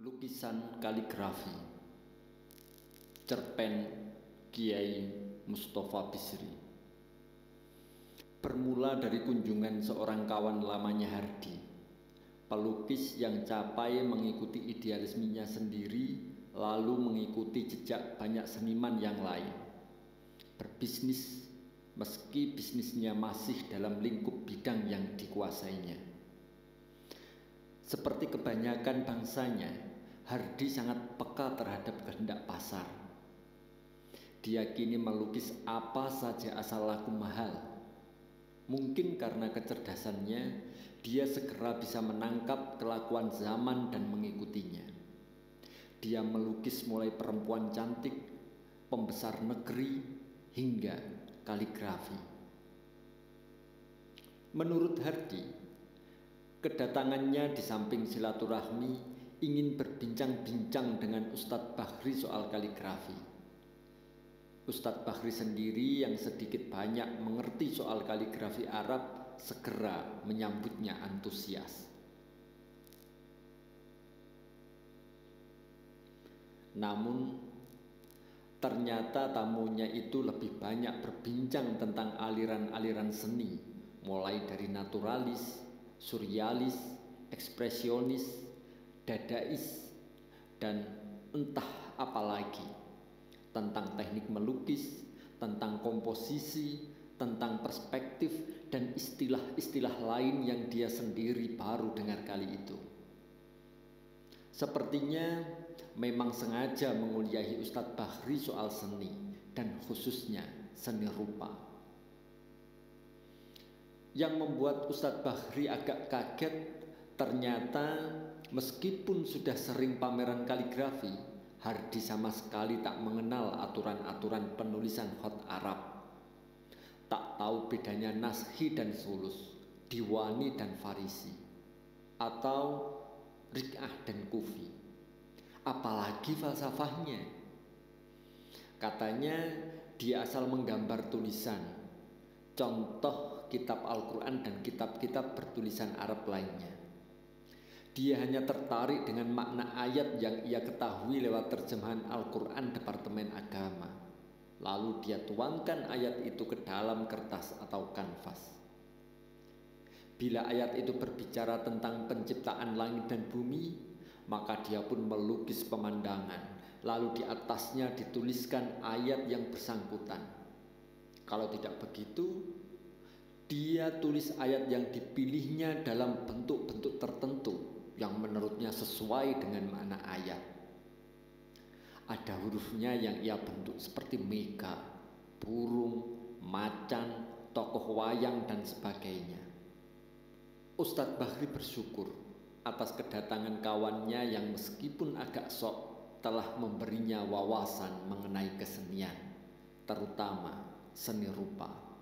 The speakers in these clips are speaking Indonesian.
Lukisan kaligrafi, cerpen Kiai Mustafa Bisri. Bermula dari kunjungan seorang kawan lamanya Hardi, pelukis yang capai mengikuti idealismenya sendiri, lalu mengikuti jejak banyak seniman yang lain. Berbisnis, meski bisnisnya masih dalam lingkup bidang yang dikuasainya. Seperti kebanyakan bangsanya, Hardi sangat peka terhadap kehendak pasar. Dia kini melukis apa saja asal laku mahal. Mungkin karena kecerdasannya, dia segera bisa menangkap kelakuan zaman dan mengikutinya. Dia melukis mulai perempuan cantik, pembesar negeri, hingga kaligrafi. Menurut Hardi, kedatangannya di samping silaturahmi ingin berbincang-bincang dengan Ustadz Bahri soal kaligrafi. Ustadz Bahri sendiri yang sedikit banyak mengerti soal kaligrafi Arab segera menyambutnya antusias. Namun ternyata tamunya itu lebih banyak berbincang tentang aliran-aliran seni, mulai dari naturalis, surrealis, ekspresionis, dadais, dan entah apa lagi, tentang teknik melukis, tentang komposisi, tentang perspektif, dan istilah-istilah lain yang dia sendiri baru dengar kali itu. Sepertinya memang sengaja menguliahi Ustadz Bahri soal seni, dan khususnya seni rupa. Yang membuat Ustadz Bahri agak kaget, ternyata meskipun sudah sering pameran kaligrafi, Hardi sama sekali tak mengenal aturan-aturan penulisan khot Arab. Tak tahu bedanya naskhi dan sulus, diwani dan farisi, atau rik'ah dan kufi. Apalagi falsafahnya. Katanya dia asal menggambar tulisan, contoh kitab Al-Quran dan kitab-kitab bertulisan Arab lainnya. Dia hanya tertarik dengan makna ayat yang ia ketahui lewat terjemahan Al-Quran Departemen Agama. Lalu dia tuangkan ayat itu ke dalam kertas atau kanvas. Bila ayat itu berbicara tentang penciptaan langit dan bumi, maka dia pun melukis pemandangan, lalu di atasnya dituliskan ayat yang bersangkutan. Kalau tidak begitu, dia tulis ayat yang dipilihnya dalam bentuk-bentuk tertentu yang menurutnya sesuai dengan makna ayat. Ada hurufnya yang ia bentuk seperti mega, burung, macan, tokoh wayang, dan sebagainya. Ustadz Bahri bersyukur atas kedatangan kawannya yang meskipun agak sok telah memberinya wawasan mengenai kesenian, terutama seni rupa.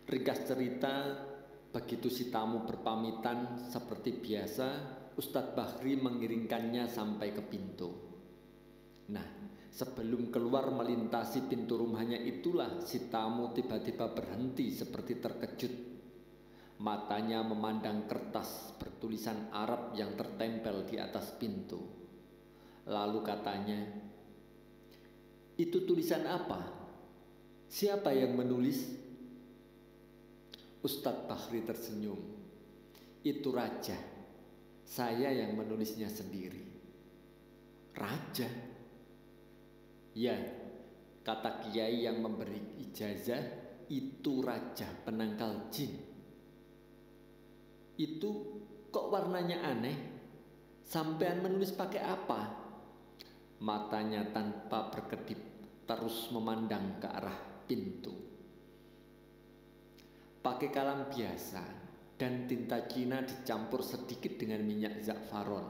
Ringkas cerita, begitu si tamu berpamitan seperti biasa, Ustadz Bahri mengiringkannya sampai ke pintu. Nah, sebelum keluar melintasi pintu rumahnya itulah si tamu tiba-tiba berhenti seperti terkejut. Matanya memandang kertas bertulisan Arab yang tertempel di atas pintu. Lalu katanya, "Itu tulisan apa? Siapa yang menulis?" Ustadz Bahri tersenyum. "Itu raja. Saya yang menulisnya sendiri." "Raja?" "Ya," kata kiai yang memberi ijazah, "itu raja penangkal jin." "Itu kok warnanya aneh? Sampean menulis pakai apa?" Matanya tanpa berkedip terus memandang ke arah pintu. "Pakai kalam biasa dan tinta Cina dicampur sedikit dengan minyak za'faron.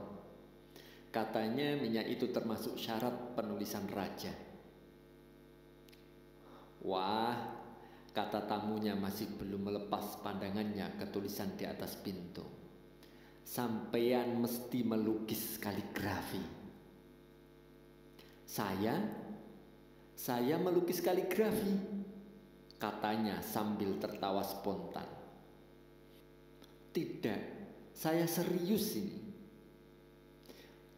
Katanya minyak itu termasuk syarat penulisan raja." "Wah," kata tamunya masih belum melepas pandangannya ke tulisan di atas pintu, "sampean mesti melukis kaligrafi." Saya melukis kaligrafi," katanya sambil tertawa spontan. Tidak, saya serius ini.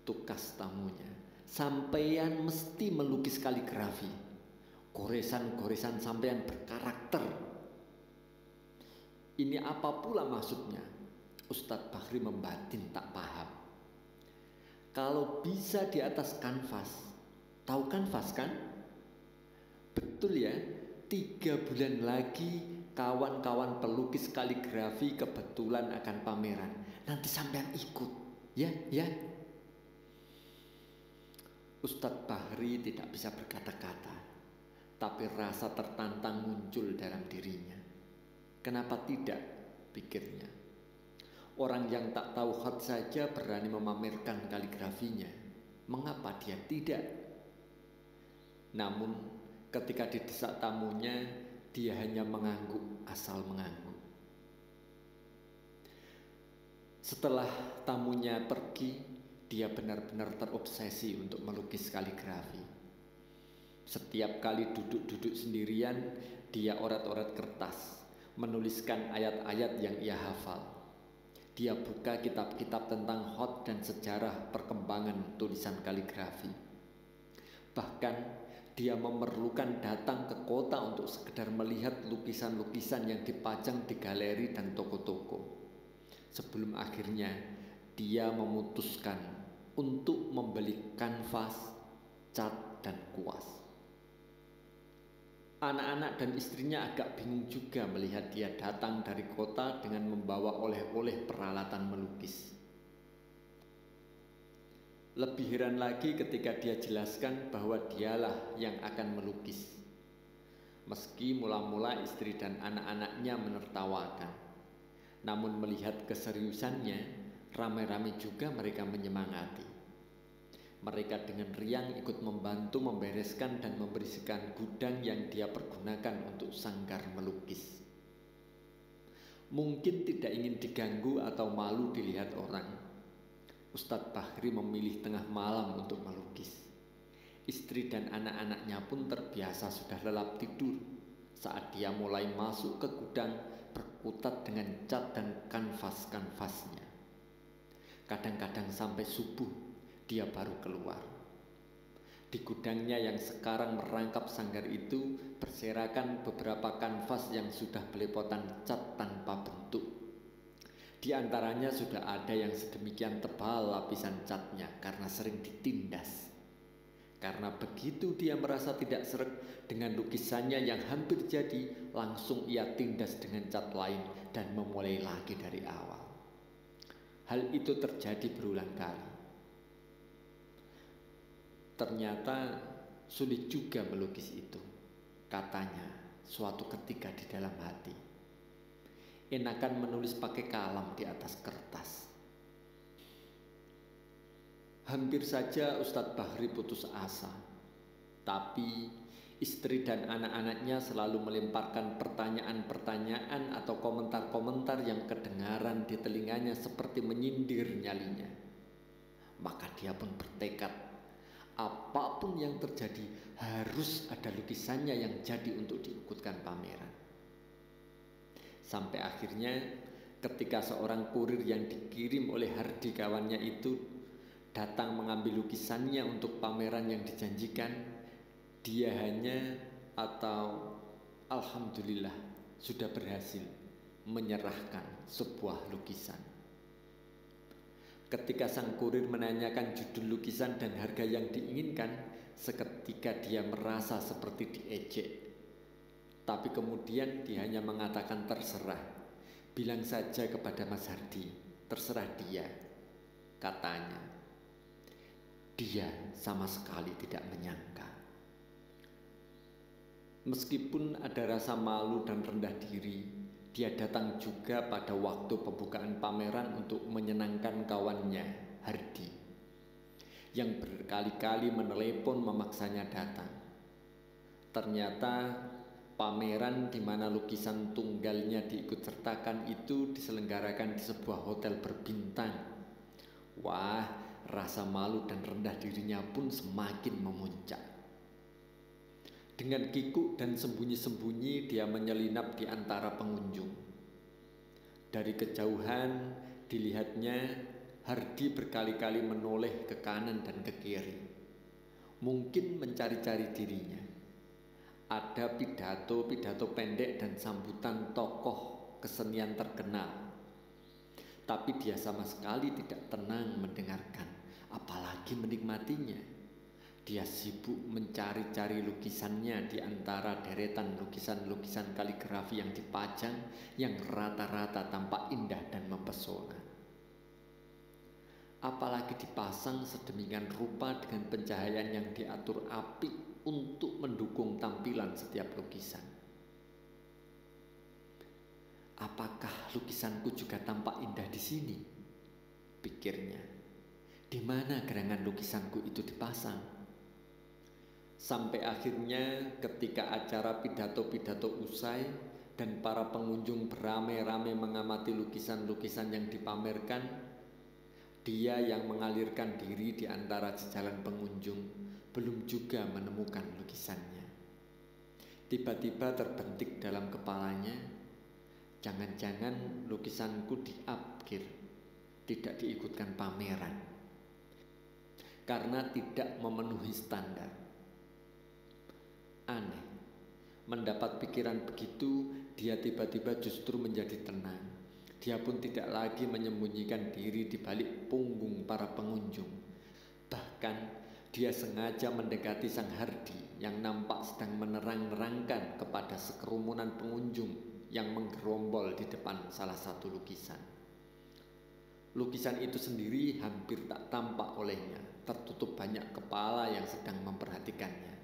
Tukas tamunya, sampeyan mesti melukis kaligrafi. Goresan-goresan sampeyan berkarakter. Ini apa pula maksudnya? Ustadz Bahri membatin tak paham. Kalau bisa di atas kanvas, tahu kanvas kan? Betul ya, 3 bulan lagi kawan-kawan pelukis kaligrafi kebetulan akan pameran. Nanti sampean ikut, ya. Ustadz Bahri tidak bisa berkata-kata, tapi rasa tertantang muncul dalam dirinya. Kenapa tidak, pikirnya. Orang yang tak tahu khat saja berani memamerkan kaligrafinya. Mengapa dia tidak? Namun ketika didesak tamunya, dia hanya mengangguk, asal mengangguk. Setelah tamunya pergi, dia benar-benar terobsesi untuk melukis kaligrafi. Setiap kali duduk-duduk sendirian, dia oret-oret kertas, menuliskan ayat-ayat yang ia hafal. Dia buka kitab-kitab tentang khat dan sejarah perkembangan tulisan kaligrafi. Bahkan dia memerlukan datang ke kota untuk sekedar melihat lukisan-lukisan yang dipajang di galeri dan toko-toko. Sebelum akhirnya dia memutuskan untuk membeli kanvas, cat, dan kuas. Anak-anak dan istrinya agak bingung juga melihat dia datang dari kota dengan membawa oleh-oleh peralatan melukis. Lebih heran lagi ketika dia jelaskan bahwa dialah yang akan melukis. Meski mula-mula istri dan anak-anaknya menertawakan, namun melihat keseriusannya, ramai-ramai juga mereka menyemangati. Mereka dengan riang ikut membantu membereskan dan membersihkan gudang yang dia pergunakan untuk sanggar melukis. Mungkin tidak ingin diganggu atau malu dilihat orang, Ustadz Bahri memilih tengah malam untuk melukis. Istri dan anak-anaknya pun terbiasa sudah lelap tidur saat dia mulai masuk ke gudang berkutat dengan cat dan kanvas-kanvasnya. Kadang-kadang sampai subuh dia baru keluar. Di gudangnya yang sekarang merangkap sanggar itu berserakan beberapa kanvas yang sudah belepotan cat tanpa bentuk. Di antaranya sudah ada yang sedemikian tebal lapisan catnya karena sering ditindas. Karena begitu dia merasa tidak sreg dengan lukisannya yang hampir jadi, langsung ia tindas dengan cat lain dan memulai lagi dari awal. Hal itu terjadi berulang kali. Ternyata sulit juga melukis itu, katanya suatu ketika di dalam hati. Enakan menulis pakai kalam di atas kertas. Hampir saja Ustadz Bahri putus asa, tapi istri dan anak-anaknya selalu melemparkan pertanyaan-pertanyaan atau komentar-komentar yang kedengaran di telinganya seperti menyindir nyalinya. Maka dia pun bertekad, apapun yang terjadi harus ada lukisannya yang jadi untuk diikutkan pameran. Sampai akhirnya ketika seorang kurir yang dikirim oleh Hardi kawannya itu datang mengambil lukisannya untuk pameran yang dijanjikan, dia hanya atau alhamdulillah sudah berhasil menyerahkan sebuah lukisan. Ketika sang kurir menanyakan judul lukisan dan harga yang diinginkan, seketika dia merasa seperti diejek. Tapi kemudian dia hanya mengatakan terserah. Bilang saja kepada Mas Hardi, terserah dia, katanya. Dia sama sekali tidak menyangka. Meskipun ada rasa malu dan rendah diri, dia datang juga pada waktu pembukaan pameran untuk menyenangkan kawannya, Hardi, yang berkali-kali menelepon memaksanya datang. Ternyata pameran di mana lukisan tunggalnya diikutsertakan itu diselenggarakan di sebuah hotel berbintang. Wah, rasa malu dan rendah dirinya pun semakin memuncak. Dengan kikuk dan sembunyi-sembunyi dia menyelinap di antara pengunjung. Dari kejauhan dilihatnya Hardi berkali-kali menoleh ke kanan dan ke kiri, mungkin mencari-cari dirinya. Ada pidato-pidato pendek dan sambutan tokoh kesenian terkenal, tapi dia sama sekali tidak tenang mendengarkan, apalagi menikmatinya. Dia sibuk mencari-cari lukisannya di antara deretan lukisan-lukisan kaligrafi yang dipajang, yang rata-rata tampak indah dan mempesona. Apalagi dipasang sedemikian rupa dengan pencahayaan yang diatur apik untuk mendukung tampilan setiap lukisan. Apakah lukisanku juga tampak indah di sini? Pikirnya. Di mana gerangan lukisanku itu dipasang? Sampai akhirnya ketika acara pidato-pidato usai dan para pengunjung beramai-ramai mengamati lukisan-lukisan yang dipamerkan, dia yang mengalirkan diri di antara jajaran pengunjung belum juga menemukan lukisannya. Tiba-tiba terbentik dalam kepalanya, jangan-jangan lukisanku diukir, tidak diikutkan pameran, karena tidak memenuhi standar. Aneh, mendapat pikiran begitu, dia tiba-tiba justru menjadi tenang. Dia pun tidak lagi menyembunyikan diri di balik punggung para pengunjung. Bahkan dia sengaja mendekati sang Hardi yang nampak sedang menerang-nerangkan kepada sekerumunan pengunjung yang menggerombol di depan salah satu lukisan. Lukisan itu sendiri hampir tak tampak olehnya, tertutup banyak kepala yang sedang memperhatikannya.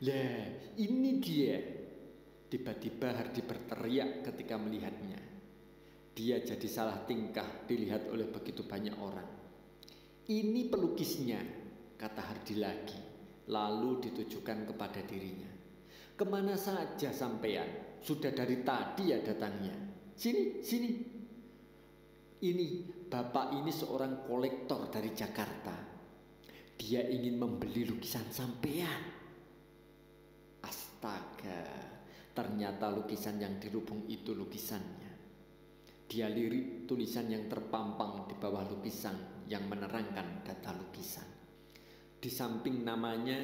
Lah, ini dia. Tiba-tiba Hardi berteriak ketika melihatnya. Dia jadi salah tingkah dilihat oleh begitu banyak orang. Ini pelukisnya, kata Hardi lagi, lalu ditujukan kepada dirinya. Kemana saja sampean? Sudah dari tadi ya datangnya. Sini, sini. Ini, bapak ini seorang kolektor dari Jakarta. Dia ingin membeli lukisan sampean. Astaga, ternyata lukisan yang dirubung itu lukisannya. Dia lirik tulisan yang terpampang di bawah lukisan yang menerangkan data lukisan. Di samping namanya,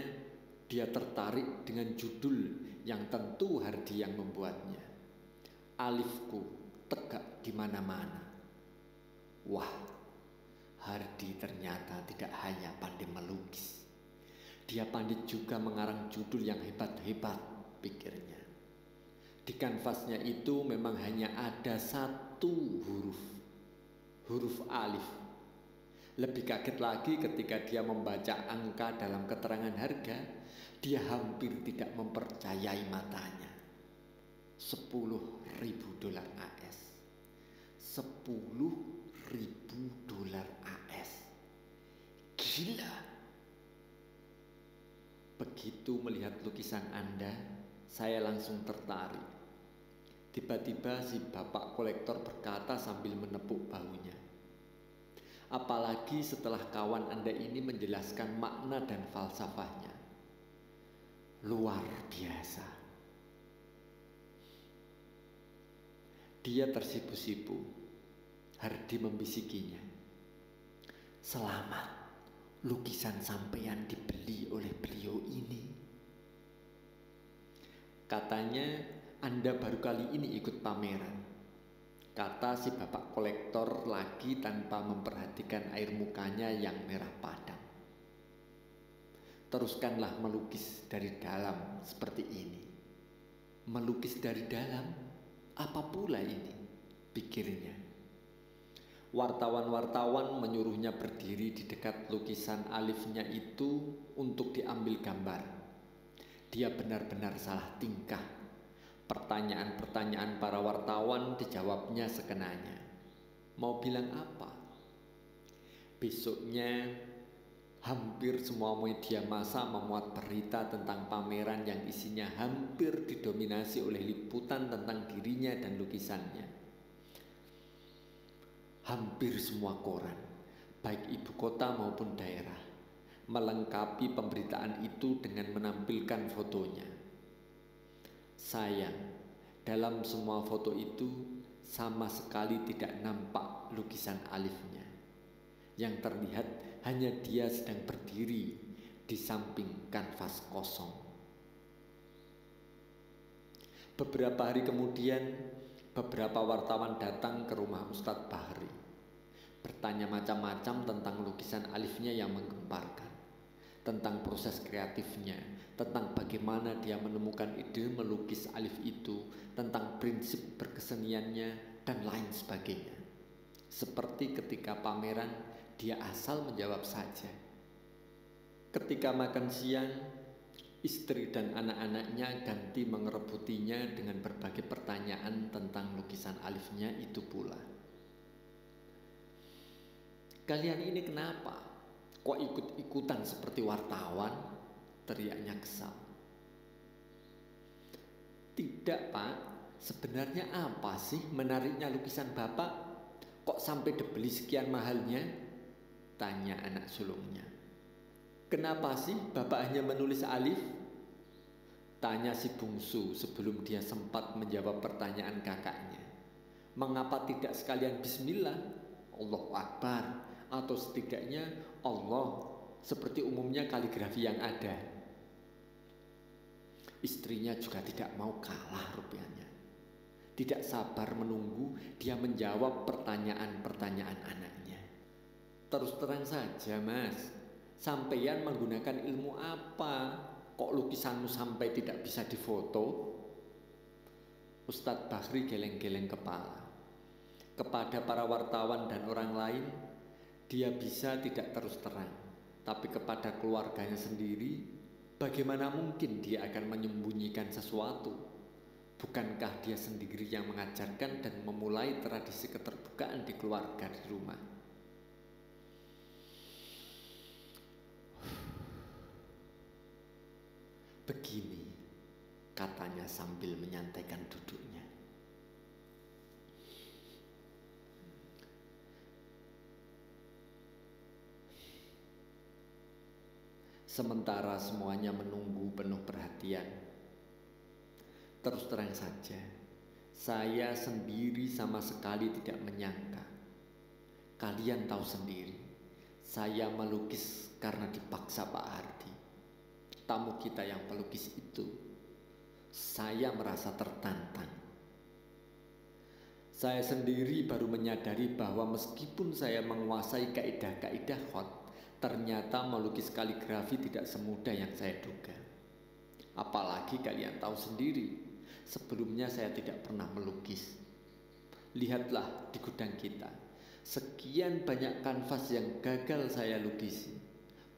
dia tertarik dengan judul yang tentu Hardi yang membuatnya. Alifku tegak di mana-mana. Wah, Hardi ternyata tidak hanya pandai melukis. Dia pandai juga mengarang judul yang hebat-hebat, pikirnya. Di kanvasnya itu memang hanya ada satu huruf alif. Lebih kaget lagi ketika dia membaca angka dalam keterangan harga, dia hampir tidak mempercayai matanya. $10.000 AS. $10.000 AS. Gila. Begitu melihat lukisan Anda, saya langsung tertarik. Tiba-tiba si bapak kolektor berkata sambil menepuk bahunya. Apalagi setelah kawan Anda ini menjelaskan makna dan falsafahnya. Luar biasa. Dia tersipu-sipu. Hardi membisikinya. Selamat. Lukisan sampean dibeli oleh beliau ini. Katanya Anda baru kali ini ikut pameran, kata si bapak kolektor lagi tanpa memperhatikan air mukanya yang merah padam. Teruskanlah melukis dari dalam seperti ini. Melukis dari dalam? Apa pula ini? Pikirnya. Wartawan-wartawan menyuruhnya berdiri di dekat lukisan alifnya itu untuk diambil gambar. Dia benar-benar salah tingkah. Pertanyaan-pertanyaan para wartawan dijawabnya sekenanya. Mau bilang apa? Besoknya hampir semua media massa memuat berita tentang pameran yang isinya hampir didominasi oleh liputan tentang dirinya dan lukisannya. Hampir semua koran, baik ibu kota maupun daerah, melengkapi pemberitaan itu dengan menampilkan fotonya. Sayang, Dalam semua foto itu sama sekali tidak nampak lukisan alifnya. Yang terlihat hanya dia sedang berdiri di samping kanvas kosong. Beberapa hari kemudian, beberapa wartawan datang ke rumah Ustadz Bahri, bertanya macam-macam tentang lukisan alifnya yang menggemparkan, tentang proses kreatifnya, tentang bagaimana dia menemukan ide melukis alif itu, tentang prinsip berkeseniannya, dan lain sebagainya. Seperti ketika pameran, dia asal menjawab saja. Ketika makan siang, istri dan anak-anaknya ganti mengerebutinya dengan berbagai pertanyaan tentang lukisan alifnya itu pula. Kalian ini kenapa? Kok ikut-ikutan seperti wartawan? Teriaknya kesal. Tidak, Pak. Sebenarnya apa sih menariknya lukisan Bapak? Kok sampai dibeli sekian mahalnya? Tanya anak sulungnya. Kenapa sih Bapak hanya menulis alif? Tanya si bungsu sebelum dia sempat menjawab pertanyaan kakaknya. Mengapa tidak sekalian bismillah, Allahu Akbar, atau setidaknya Allah, seperti umumnya kaligrafi yang ada? Istrinya juga tidak mau kalah rupiahnya. Tidak sabar menunggu dia menjawab pertanyaan-pertanyaan anaknya. Terus terang saja, Mas, sampeyan menggunakan ilmu apa? Kok lukisanmu sampai tidak bisa difoto? Ustadz Bahri geleng-geleng kepala. Kepada para wartawan dan orang lain, dia bisa tidak terus terang. Tapi kepada keluarganya sendiri, bagaimana mungkin dia akan menyembunyikan sesuatu? Bukankah dia sendiri yang mengajarkan dan memulai tradisi keterbukaan di keluarga di rumah? Begini, katanya sambil menyantaikan duduknya. Sementara semuanya menunggu penuh perhatian. Terus terang saja, saya sendiri sama sekali tidak menyangka. Kalian tahu sendiri, saya melukis karena dipaksa Pak Hardi, tamu kita yang pelukis itu. Saya merasa tertantang. Saya sendiri baru menyadari bahwa meskipun saya menguasai kaidah-kaidah khot, ternyata melukis kaligrafi tidak semudah yang saya duga. Apalagi kalian tahu sendiri, sebelumnya saya tidak pernah melukis. Lihatlah di gudang kita, sekian banyak kanvas yang gagal saya lukisi.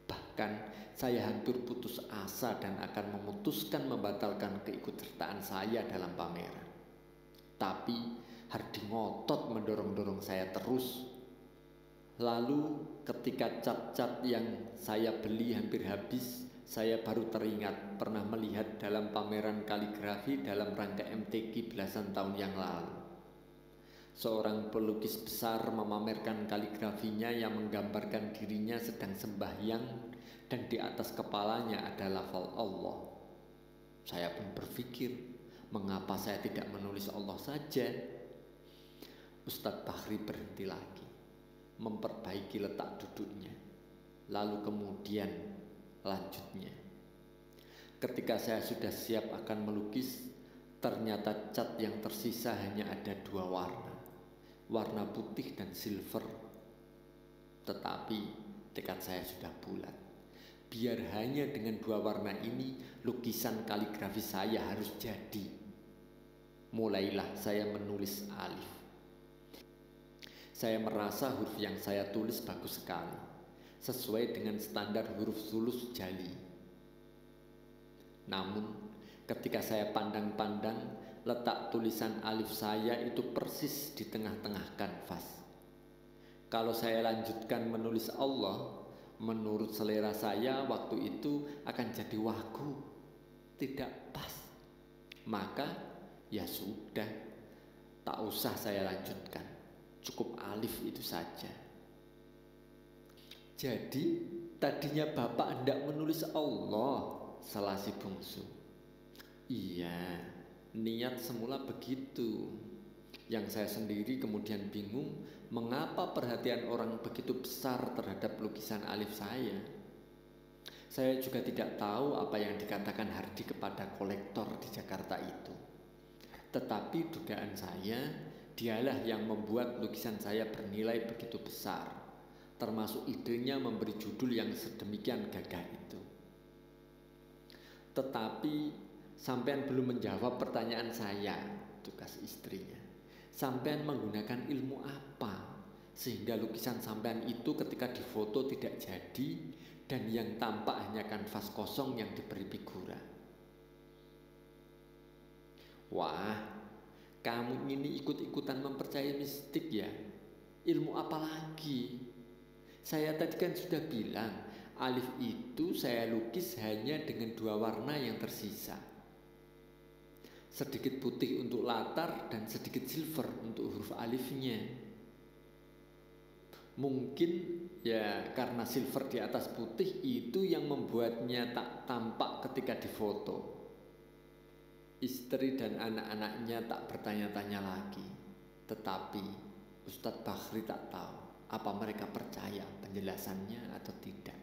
Bahkan saya hampir putus asa dan akan memutuskan membatalkan keikutsertaan saya dalam pameran. Tapi Hardi ngotot mendorong-dorong saya terus. Lalu ketika cat-cat yang saya beli hampir habis, saya baru teringat pernah melihat dalam pameran kaligrafi dalam rangka MTQ belasan tahun yang lalu. Seorang pelukis besar memamerkan kaligrafinya yang menggambarkan dirinya sedang sembahyang dan di atas kepalanya ada lafal Allah. Saya pun berpikir, mengapa saya tidak menulis Allah saja? Ustadz Bahri berhenti lagi, memperbaiki letak duduknya, lalu kemudian lanjutnya. Ketika saya sudah siap akan melukis, ternyata cat yang tersisa hanya ada dua warna, warna putih dan silver. Tetapi tekad saya sudah bulat. Biar hanya dengan dua warna ini, lukisan kaligrafi saya harus jadi. Mulailah saya menulis alif. Saya merasa huruf yang saya tulis bagus sekali, sesuai dengan standar huruf sulus jali. Namun, ketika saya pandang-pandang, letak tulisan alif saya itu persis di tengah-tengah kanvas. Kalau saya lanjutkan menulis Allah, menurut selera saya waktu itu akan jadi wagu, tidak pas. Maka, ya sudah, tak usah saya lanjutkan. Cukup alif itu saja. Jadi tadinya Bapak hendak menulis Allah, salah si bungsu. Iya, Niat semula begitu. Yang saya sendiri kemudian bingung, mengapa perhatian orang begitu besar terhadap lukisan Alif saya. Saya juga tidak tahu apa yang dikatakan Hardi kepada kolektor di Jakarta itu. Tetapi dugaan saya, dialah yang membuat lukisan saya bernilai begitu besar, termasuk idenya memberi judul yang sedemikian gagah itu. Tetapi sampean belum menjawab pertanyaan saya, tugas istrinya. Sampean menggunakan ilmu apa sehingga lukisan sampean itu ketika difoto tidak jadi dan yang tampak hanya kanvas kosong yang diberi figura? Wah, kamu ini ikut-ikutan mempercayai mistik ya? Ilmu apa lagi? Saya tadi kan sudah bilang, Alif itu saya lukis hanya dengan 2 warna yang tersisa. Sedikit putih untuk latar dan sedikit silver untuk huruf alifnya. Mungkin ya karena silver di atas putih itu yang membuatnya tak tampak ketika difoto. Istri dan anak-anaknya tak bertanya-tanya lagi. Tetapi Ustadz Bakhri tak tahu apa mereka percaya penjelasannya atau tidak.